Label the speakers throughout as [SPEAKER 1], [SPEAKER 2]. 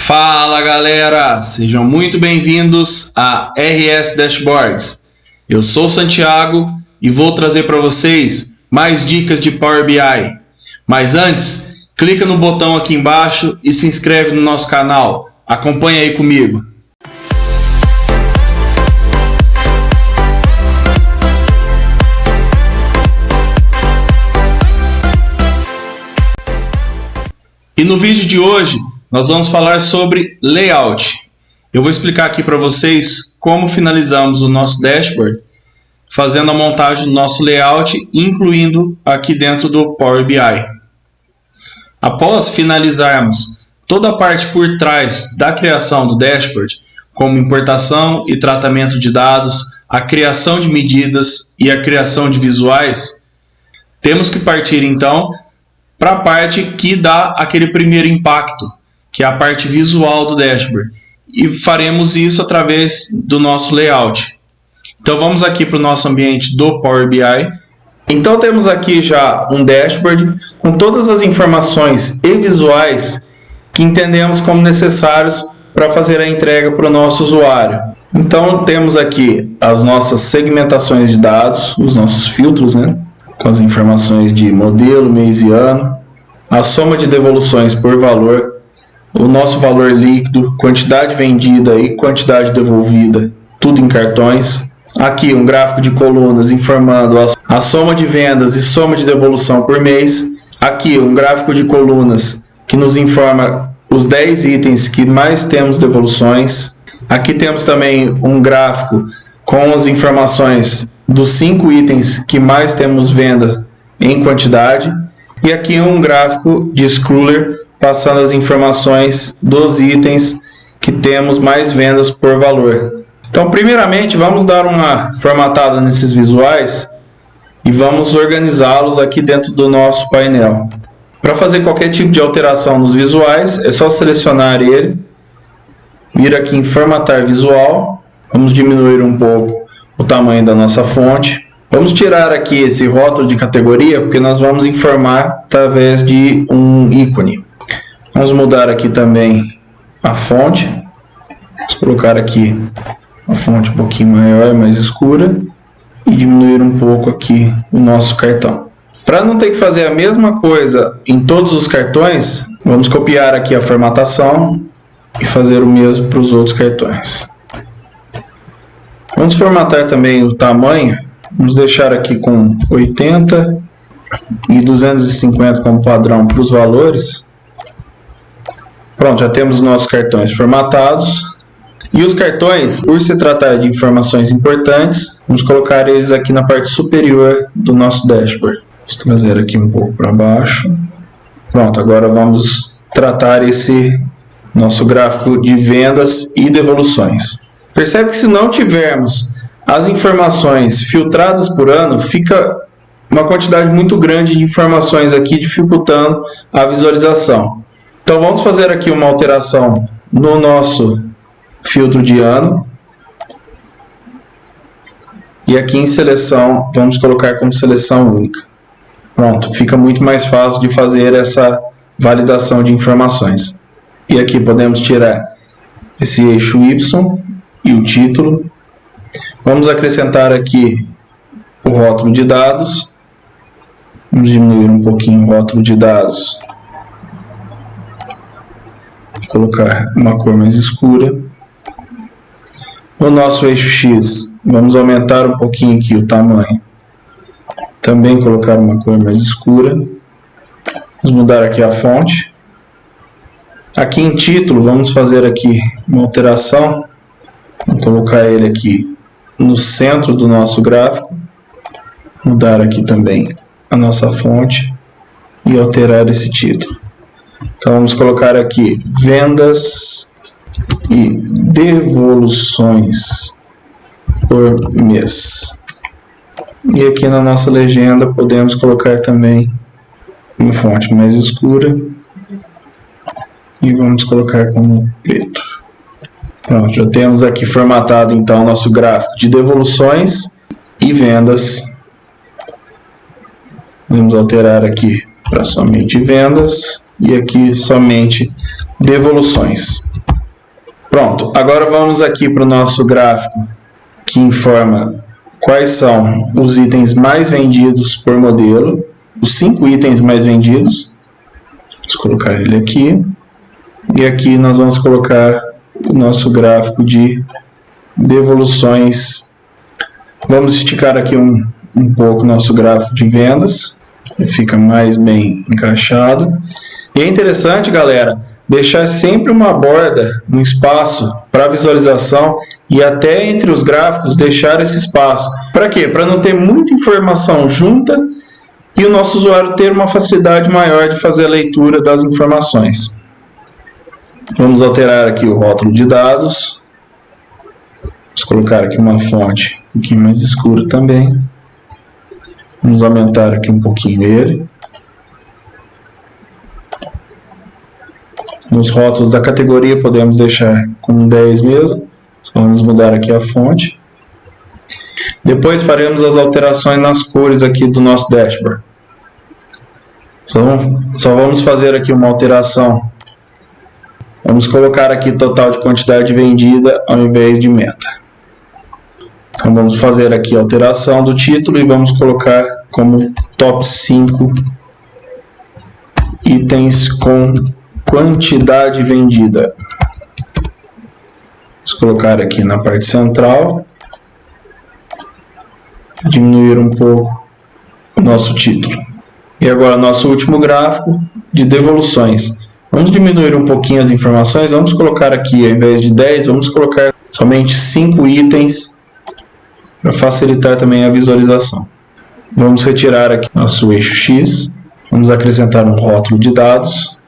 [SPEAKER 1] Fala galera, sejam muito bem-vindos a RS Dashboards. Eu sou o Santiago e vou trazer para vocês mais dicas de Power BI. Mas antes, clica no botão aqui embaixo e se inscreve no nosso canal. Acompanha aí comigo. E no vídeo de hoje, nós vamos falar sobre layout. Eu vou explicar aqui para vocês como finalizamos o nosso dashboard, fazendo a montagem do nosso layout, incluindo aqui dentro do Power BI. Após finalizarmos toda a parte por trás da criação do dashboard, como importação e tratamento de dados, a criação de medidas e a criação de visuais, temos que partir então para a parte que dá aquele primeiro impacto, que é a parte visual do dashboard. E faremos isso através do nosso layout. Então vamos aqui para o nosso ambiente do Power BI. Então temos aqui já um dashboard com todas as informações e visuais que entendemos como necessários para fazer a entrega para o nosso usuário. Então temos aqui as nossas segmentações de dados, os nossos filtros, com as informações de modelo, mês e ano, a soma de devoluções por valor, o nosso valor líquido, quantidade vendida e quantidade devolvida, tudo em cartões. Aqui um gráfico de colunas informando a soma de vendas e soma de devolução por mês. Aqui um gráfico de colunas que nos informa os 10 itens que mais temos devoluções. Aqui temos também um gráfico com as informações dos 5 itens que mais temos venda em quantidade. E aqui um gráfico de scroller passando as informações dos itens que temos mais vendas por valor. Então, primeiramente, vamos dar uma formatada nesses visuais e vamos organizá-los aqui dentro do nosso painel. Para fazer qualquer tipo de alteração nos visuais, é só selecionar ele, vir aqui em formatar visual, vamos diminuir um pouco o tamanho da nossa fonte. Vamos tirar aqui esse rótulo de categoria, porque nós vamos informar através de um ícone. Vamos mudar aqui também a fonte. Vamos colocar aqui uma fonte um pouquinho maior, mais escura. E diminuir um pouco aqui o nosso cartão. Para não ter que fazer a mesma coisa em todos os cartões, vamos copiar aqui a formatação e fazer o mesmo para os outros cartões. Vamos formatar também o tamanho. Vamos deixar aqui com 80 e 250 como padrão para os valores. Pronto, já temos os nossos cartões formatados. E os cartões, por se tratar de informações importantes, vamos colocar eles aqui na parte superior do nosso dashboard. Vamos trazer aqui um pouco para baixo. Pronto, agora vamos tratar esse nosso gráfico de vendas e devoluções. Percebe que se não tivermos as informações filtradas por ano, fica uma quantidade muito grande de informações aqui, dificultando a visualização. Então vamos fazer aqui uma alteração no nosso filtro de ano. E aqui em seleção, vamos colocar como seleção única. Pronto, fica muito mais fácil de fazer essa validação de informações. E aqui podemos tirar esse eixo Y e o título. Vamos acrescentar aqui o rótulo de dados. Vamos diminuir um pouquinho o rótulo de dados. Colocar uma cor mais escura. No nosso eixo X, vamos aumentar um pouquinho aqui o tamanho. Também colocar uma cor mais escura. Vamos mudar aqui a fonte. Aqui em título, vamos fazer aqui uma alteração. Vamos colocar ele aqui no centro do nosso gráfico. Mudar aqui também a nossa fonte e alterar esse título. Então vamos colocar aqui vendas e devoluções por mês. E aqui na nossa legenda podemos colocar também uma fonte mais escura e vamos colocar como preto. Pronto, já temos aqui formatado então o nosso gráfico de devoluções e vendas. Vamos alterar aqui para somente vendas e aqui somente devoluções. Pronto, agora vamos aqui para o nosso gráfico que informa quais são os itens mais vendidos por modelo, os 5 itens mais vendidos. Vamos colocar ele aqui. E aqui nós vamos colocar o nosso gráfico de devoluções. Vamos esticar aqui um pouco o nosso gráfico de vendas. Ele fica mais bem encaixado. E é interessante, galera, deixar sempre uma borda, um espaço para visualização e até entre os gráficos deixar esse espaço. Para quê? Para não ter muita informação junta e o nosso usuário ter uma facilidade maior de fazer a leitura das informações. Vamos alterar aqui o rótulo de dados. Vamos colocar aqui uma fonte um pouquinho mais escura também. Vamos aumentar aqui um pouquinho ele. Nos rótulos da categoria podemos deixar com 10 mesmo. Só vamos mudar aqui a fonte. Depois faremos as alterações nas cores aqui do nosso dashboard. Só vamos fazer aqui uma alteração. Vamos colocar aqui total de quantidade vendida ao invés de meta. Então vamos fazer aqui a alteração do título e vamos colocar como top 5 itens com quantidade vendida. Vamos colocar aqui na parte central. Diminuir um pouco o nosso título. E agora nosso último gráfico de devoluções. Vamos diminuir um pouquinho as informações. Vamos colocar aqui, ao invés de 10, vamos colocar somente 5 itens para facilitar também a visualização. Vamos retirar aqui nosso eixo X. Vamos acrescentar um rótulo de dados.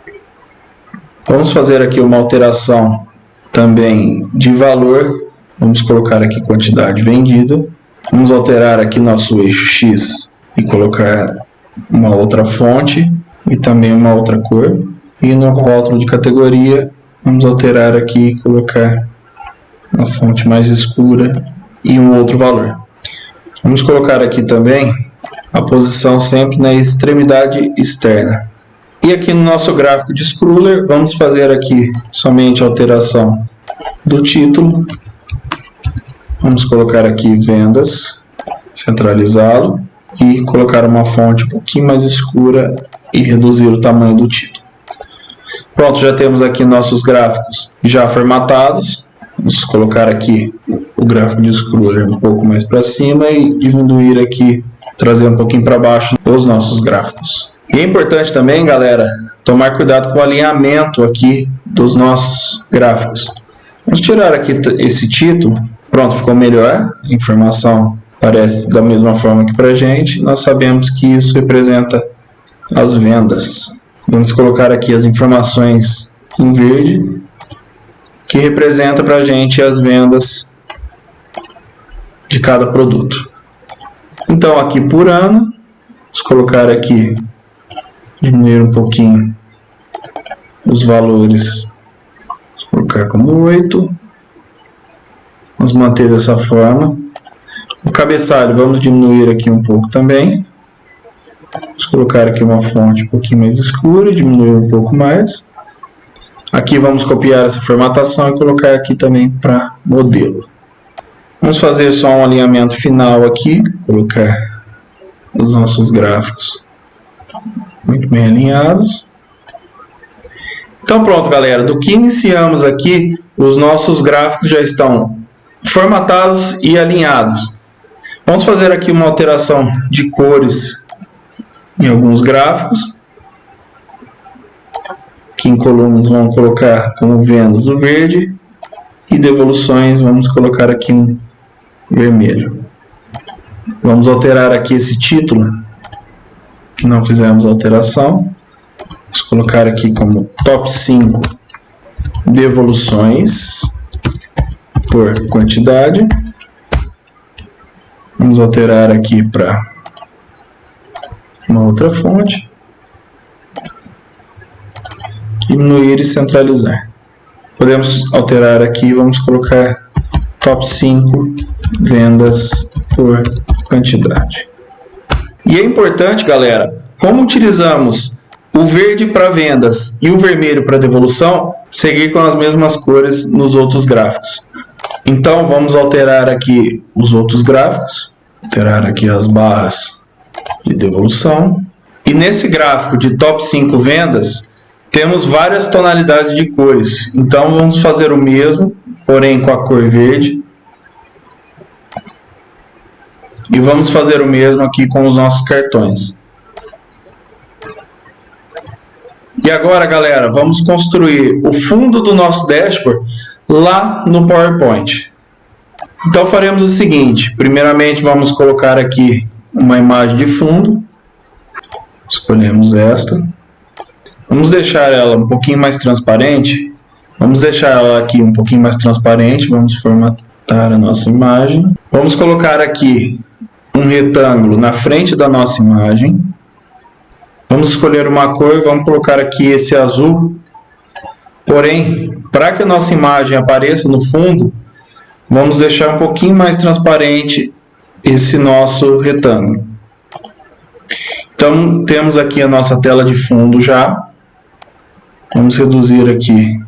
[SPEAKER 1] Vamos fazer aqui uma alteração também de valor. Vamos colocar aqui quantidade vendida. Vamos alterar aqui nosso eixo X e colocar uma outra fonte e também uma outra cor. E no rótulo de categoria, vamos alterar aqui e colocar uma fonte mais escura e um outro valor. Vamos colocar aqui também a posição sempre na extremidade externa. E aqui no nosso gráfico de scroller, vamos fazer aqui somente a alteração do título. Vamos colocar aqui vendas, centralizá-lo e colocar uma fonte um pouquinho mais escura e reduzir o tamanho do título. Pronto, já temos aqui nossos gráficos já formatados. Vamos colocar aqui o gráfico de scroller um pouco mais para cima e diminuir aqui, trazer um pouquinho para baixo os nossos gráficos. E é importante também, galera, tomar cuidado com o alinhamento aqui dos nossos gráficos. Vamos tirar aqui esse título. Pronto, ficou melhor. A informação aparece da mesma forma que para a gente. Nós sabemos que isso representa as vendas. Vamos colocar aqui as informações em verde, que representa para a gente as vendas de cada produto. Então aqui por ano, vamos colocar aqui, diminuir um pouquinho os valores, vamos colocar como 8, vamos manter dessa forma. O cabeçalho vamos diminuir aqui um pouco também. Vamos colocar aqui uma fonte um pouquinho mais escura, diminuir um pouco mais. Aqui vamos copiar essa formatação e colocar aqui também para modelo. Vamos fazer só um alinhamento final aqui, colocar os nossos gráficos muito bem alinhados. Então pronto, galera, do que iniciamos aqui, os nossos gráficos já estão formatados e alinhados. Vamos fazer aqui uma alteração de cores em alguns gráficos. Aqui em colunas vamos colocar como vendas o verde e devoluções vamos colocar aqui um vermelho. Vamos alterar aqui esse título, que não fizemos alteração. Vamos colocar aqui como top 5 devoluções por quantidade. Vamos alterar aqui para uma outra fonte. Diminuir e centralizar. Podemos alterar aqui, vamos colocar top 5 vendas por quantidade. E é importante, galera, como utilizamos o verde para vendas e o vermelho para devolução seguir com as mesmas cores nos outros gráficos. Então vamos alterar aqui os outros gráficos, alterar aqui as barras de devolução. E nesse gráfico de top 5 vendas, temos várias tonalidades de cores. Então vamos fazer o mesmo, porém com a cor verde. E vamos fazer o mesmo aqui com os nossos cartões. E agora, galera, vamos construir o fundo do nosso dashboard lá no PowerPoint. Então faremos o seguinte: primeiramente vamos colocar aqui uma imagem de fundo. Escolhemos esta. Vamos deixar ela um pouquinho mais transparente. Vamos deixar ela aqui um pouquinho mais transparente. Vamos formatar a nossa imagem. Vamos colocar aqui um retângulo na frente da nossa imagem. Vamos escolher uma cor, vamos colocar aqui esse azul. Porém, para que a nossa imagem apareça no fundo, vamos deixar um pouquinho mais transparente esse nosso retângulo. Então, temos aqui a nossa tela de fundo já. Vamos reduzir aqui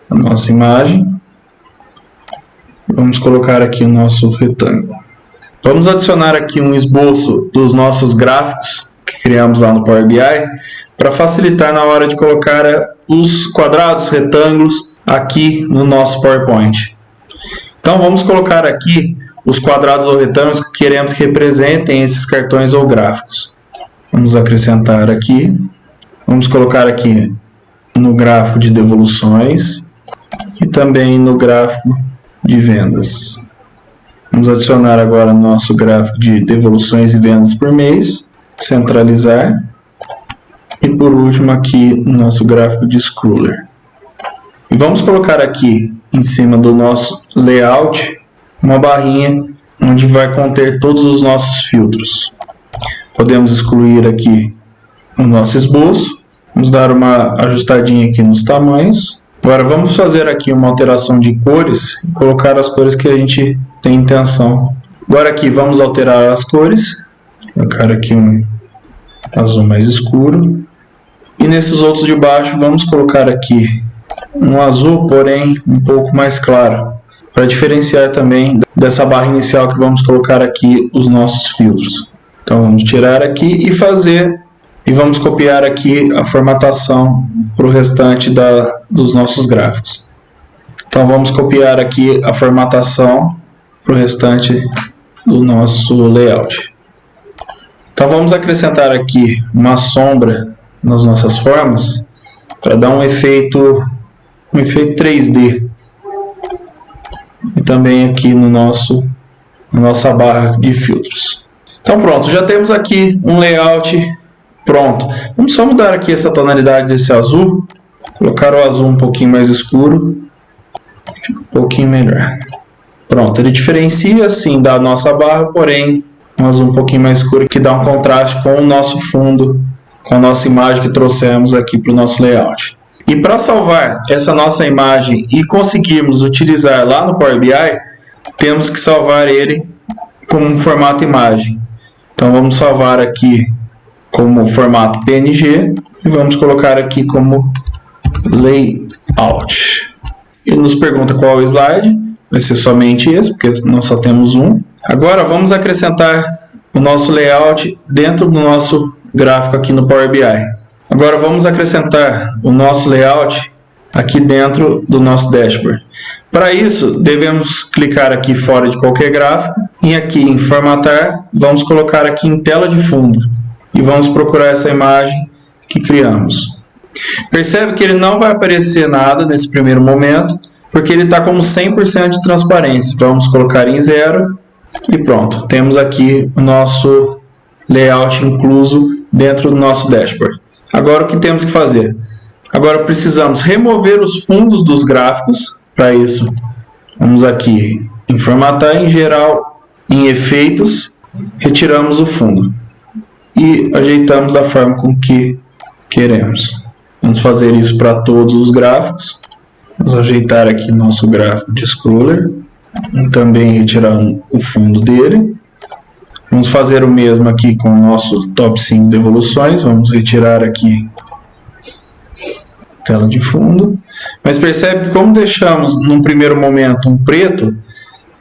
[SPEAKER 1] a nossa imagem. Vamos colocar aqui o nosso retângulo. Vamos adicionar aqui um esboço dos nossos gráficos que criamos lá no Power BI, para facilitar na hora de colocar os quadrados, retângulos aqui no nosso PowerPoint. Então vamos colocar aqui os quadrados ou retângulos que queremos que representem esses cartões ou gráficos. Vamos acrescentar aqui, vamos colocar aqui no gráfico de devoluções e também no gráfico de vendas. Vamos adicionar agora o nosso gráfico de devoluções e vendas por mês. Centralizar. E por último aqui o nosso gráfico de Scroller. E vamos colocar aqui em cima do nosso layout uma barrinha onde vai conter todos os nossos filtros. Podemos excluir aqui o nosso esboço. Vamos dar uma ajustadinha aqui nos tamanhos. Agora vamos fazer aqui uma alteração de cores e colocar as cores que a gente tem intenção. Agora aqui vamos alterar as cores. Colocar aqui um azul mais escuro. E nesses outros de baixo vamos colocar aqui um azul, porém um pouco mais claro, para diferenciar também dessa barra inicial que vamos colocar aqui os nossos filtros. Então vamos tirar aqui e vamos copiar aqui a formatação para o restante dos nossos gráficos. Então vamos copiar aqui a formatação para o restante do nosso layout. Então vamos acrescentar aqui uma sombra nas nossas formas para dar um efeito 3D. E também aqui na nossa barra de filtros. Então pronto, já temos aqui um layout pronto. Vamos só mudar aqui essa tonalidade desse azul, colocar o azul um pouquinho mais escuro, fica um pouquinho melhor. Pronto, ele diferencia assim da nossa barra, porém um azul um pouquinho mais escuro que dá um contraste com o nosso fundo, com a nossa imagem que trouxemos aqui para o nosso layout. E para salvar essa nossa imagem e conseguirmos utilizar lá no Power BI, temos que salvar ele como um formato imagem. Então vamos salvar aqui como formato PNG e vamos colocar aqui como layout. Ele nos pergunta qual é o slide, vai ser somente esse, porque nós só temos um. Agora vamos acrescentar o nosso layout dentro do nosso gráfico aqui no Power BI. Agora vamos acrescentar o nosso layout aqui dentro do nosso dashboard. Para isso, devemos clicar aqui fora de qualquer gráfico e aqui em formatar, vamos colocar aqui em tela de fundo e vamos procurar essa imagem que criamos. Percebe que ele não vai aparecer nada nesse primeiro momento, porque ele está como 100% de transparência. Vamos colocar em 0 e pronto. Temos aqui o nosso layout incluso dentro do nosso dashboard. Agora o que temos que fazer? Agora precisamos remover os fundos dos gráficos. Para isso, vamos aqui em formatar, em geral, em efeitos, retiramos o fundo e ajeitamos da forma com que queremos. Vamos fazer isso para todos os gráficos. Vamos ajeitar aqui nosso gráfico de Scroller e também retirar o fundo dele. Vamos fazer o mesmo aqui com o nosso top 5 devoluções. Vamos retirar aqui a tela de fundo. Mas percebe que como deixamos num primeiro momento um preto,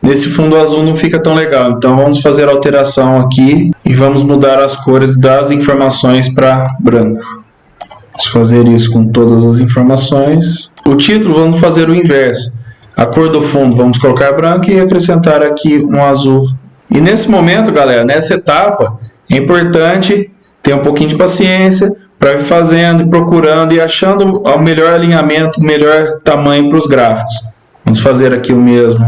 [SPEAKER 1] nesse fundo azul não fica tão legal. Então vamos fazer a alteração aqui e vamos mudar as cores das informações para branco. Vamos fazer isso com todas as informações. O título vamos fazer o inverso. A cor do fundo vamos colocar branco e acrescentar aqui um azul. E nesse momento, galera, nessa etapa, é importante ter um pouquinho de paciência para ir fazendo e procurando e achando o melhor alinhamento, o melhor tamanho para os gráficos. Vamos fazer aqui o mesmo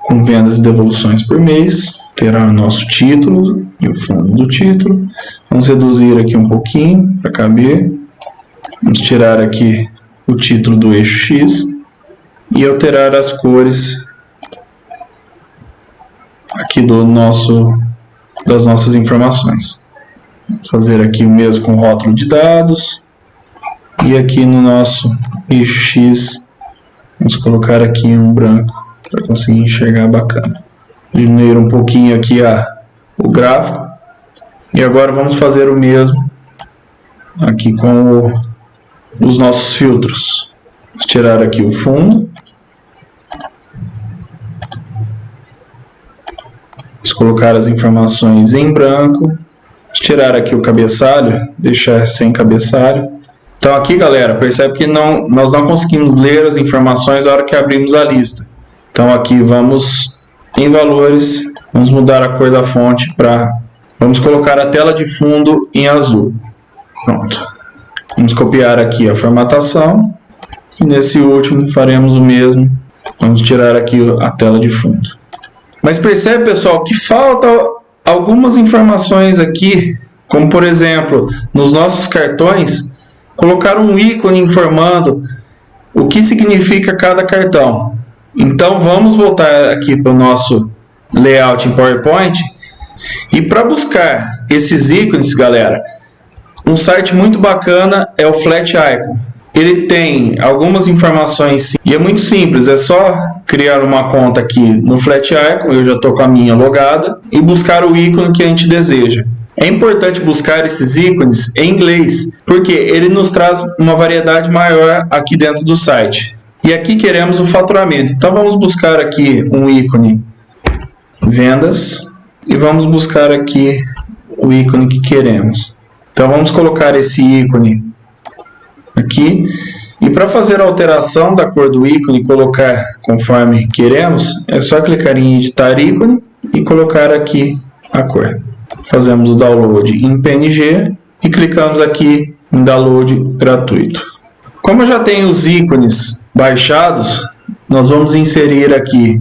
[SPEAKER 1] com vendas e devoluções por mês. Terá o nosso título e o fundo do título. Vamos reduzir aqui um pouquinho para caber. Vamos tirar aqui o título do eixo X e alterar as cores aqui das nossas informações. Vamos fazer aqui o mesmo com o rótulo de dados. E aqui no nosso eixo X, vamos colocar aqui um branco para conseguir enxergar bacana. Diminuir um pouquinho aqui o gráfico. E agora vamos fazer o mesmo aqui com os nossos filtros. Vamos tirar aqui o fundo. Vamos colocar as informações em branco. Vamos tirar aqui o cabeçalho, deixar sem cabeçalho. Então aqui, galera, percebe que nós não conseguimos ler as informações na hora que abrimos a lista. Então aqui vamos em valores, vamos mudar a cor da fonte vamos colocar a tela de fundo em azul. Pronto. Vamos copiar aqui a formatação e nesse último faremos o mesmo. Vamos tirar aqui a tela de fundo. Mas percebe, pessoal, que falta algumas informações aqui, como por exemplo, nos nossos cartões, colocar um ícone informando o que significa cada cartão. Então vamos voltar aqui para o nosso layout em PowerPoint e para buscar esses ícones, galera, um site muito bacana é o Flat Icon. Ele tem algumas informações e é muito simples, é só criar uma conta aqui no Flat Icon, eu já estou com a minha logada, e buscar o ícone que a gente deseja. É importante buscar esses ícones em inglês, porque ele nos traz uma variedade maior aqui dentro do site. E aqui queremos o faturamento, então vamos buscar aqui um ícone vendas e vamos buscar aqui o ícone que queremos. Então vamos colocar esse ícone aqui e para fazer a alteração da cor do ícone e colocar conforme queremos, é só clicar em editar ícone e colocar aqui a cor. Fazemos o download em PNG e clicamos aqui em download gratuito. Como eu já tenho os ícones baixados, nós vamos inserir aqui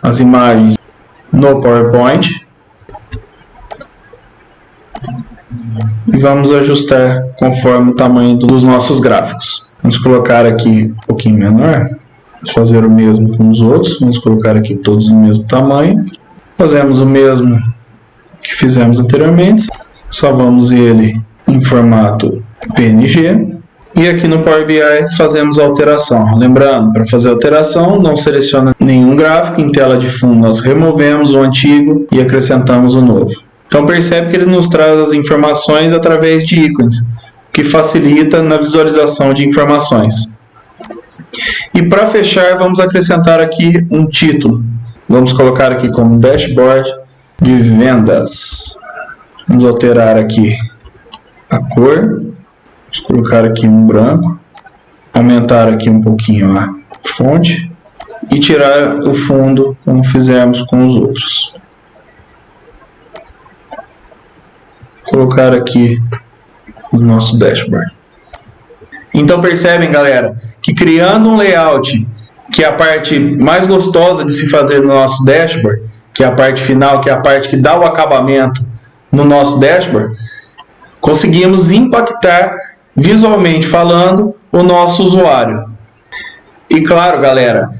[SPEAKER 1] as imagens no PowerPoint e vamos ajustar conforme o tamanho dos nossos gráficos. Vamos colocar aqui um pouquinho menor, vamos fazer o mesmo com os outros, vamos colocar aqui todos no mesmo tamanho. Fazemos o mesmo que fizemos anteriormente, salvamos ele em formato PNG. E aqui no Power BI fazemos a alteração. Lembrando, para fazer a alteração, não seleciona nenhum gráfico. Em tela de fundo nós removemos o antigo e acrescentamos o novo. Então percebe que ele nos traz as informações através de ícones, que facilita na visualização de informações. E para fechar, vamos acrescentar aqui um título. Vamos colocar aqui como dashboard de vendas. Vamos alterar aqui a cor. Vamos colocar aqui um branco, aumentar aqui um pouquinho a fonte e tirar o fundo como fizemos com os outros. Colocar aqui o nosso dashboard. Então percebem, galera, que criando um layout, que é a parte mais gostosa de se fazer no nosso dashboard, que é a parte final, que é a parte que dá o acabamento no nosso dashboard, conseguimos impactar visualmente falando o nosso usuário. E claro, galera,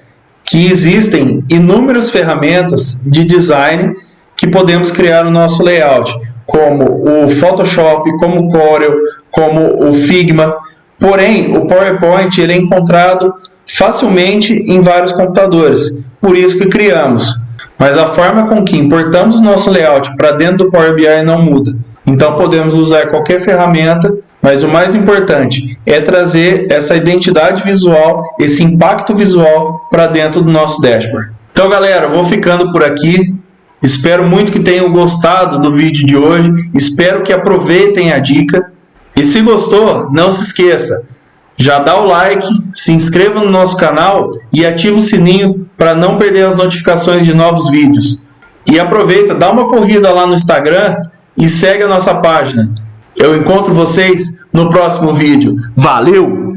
[SPEAKER 1] que existem inúmeras ferramentas de design que podemos criar no nosso layout, como o Photoshop, como o Corel, como o Figma. Porém, o PowerPoint ele é encontrado facilmente em vários computadores. Por isso que criamos. mas a forma com que importamos o nosso layout para dentro do Power BI não muda. Então podemos usar qualquer ferramenta, mas o mais importante é trazer essa identidade visual, esse impacto visual para dentro do nosso dashboard. Então galera, eu vou ficando por aqui. Espero muito que tenham gostado do vídeo de hoje. Espero que aproveitem a dica. E se gostou, não se esqueça. Já dá o like, se inscreva no nosso canal e ativa o sininho para não perder as notificações de novos vídeos. E aproveita, dá uma corrida lá no Instagram e segue a nossa página. Eu encontro vocês no próximo vídeo. Valeu!